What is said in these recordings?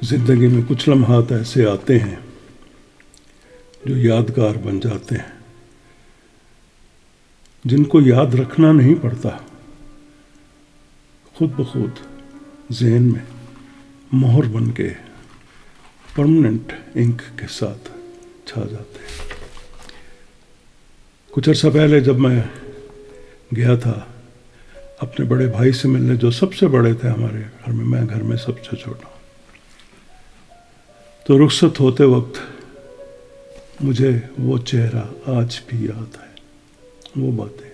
जिंदगी में कुछ लम्हात ऐसे आते हैं जो यादगार बन जाते हैं, जिनको याद रखना नहीं पड़ता, खुद ब खुद ज़हन में मोहर बन के परमानेंट इंक के साथ छा जाते हैं। कुछ अर्सा पहले जब मैं गया था अपने बड़े भाई से मिलने, जो सबसे बड़े थे हमारे घर में, मैं घर में सबसे छोटा, तो रुखसत होते वक्त मुझे वो चेहरा आज भी याद है, वो बातें।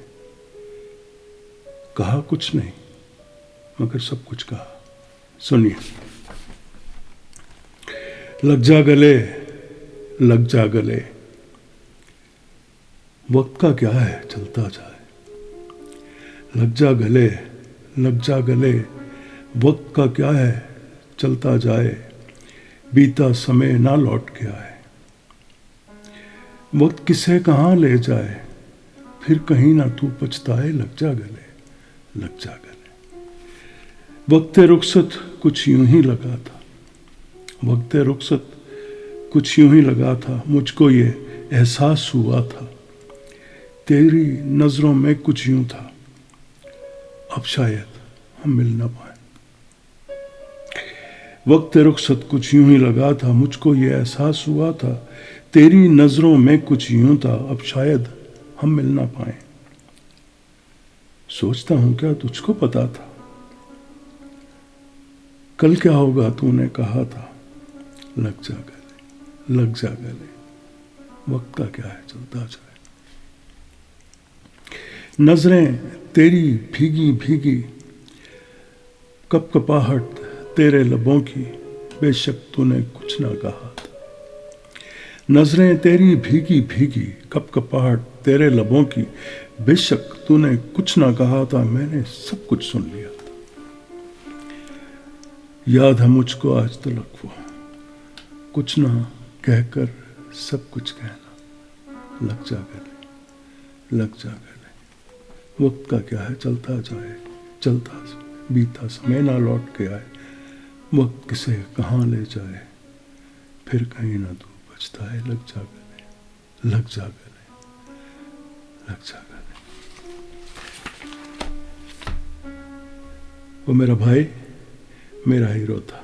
कहा कुछ नहीं मगर सब कुछ कहा। सुनिए। लग जा गले, लग जा गले, वक्त का क्या है चलता जाए। लग जा गले, लग जा गले, वक्त का क्या है चलता जाए। बीता समय ना लौट के आए, वक्त किसे कहाँ ले जाए, फिर कहीं ना तू पछताए। लग जा गले, लग जा गले। वक्त रुखसत कुछ यूं ही लगा था, वक्त रुखसत कुछ यूं ही लगा था। मुझको ये एहसास हुआ था, तेरी नजरों में कुछ यूं था, अब शायद हम मिल ना पाए। वक्त रुखसत कुछ यूं ही लगा था, मुझको ये एहसास हुआ था, तेरी नजरों में कुछ यूं था, अब शायद हम मिल ना पाए। सोचता हूं क्या तुझको पता था, कल क्या होगा तूने कहा था। लग जा गले, लग जा गले, वक्त का क्या है चलता जाए। नजरें तेरी भीगी भीगी, कपकपाहट तेरे लबों की, बेशक तूने कुछ ना कहा था। नजरें तेरी भीगी भीगी, कपकपाहट तेरे लबों की, बेशक तूने कुछ ना कहा था। मैंने सब कुछ सुन लिया था, याद है मुझको आज तलक वो, कुछ ना कहकर सब कुछ कहना। लग जा गले, लग जा गले, वक्त का क्या है चलता जाए, चलता बीता समय ना लौट के आए। वक्त किसे कहाँ ले जाए, फिर कहीं ना तू बचता है। लग जा गले, लग जा गले, लग जा गले। वो मेरा भाई मेरा हीरो था।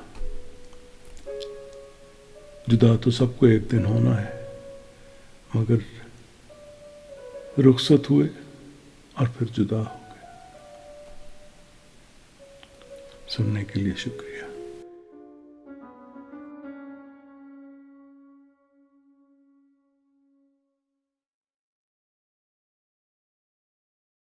जुदा तो सबको एक दिन होना है, मगर रुखसत हुए और फिर जुदा हो गए। सुनने के लिए शुक्रिया।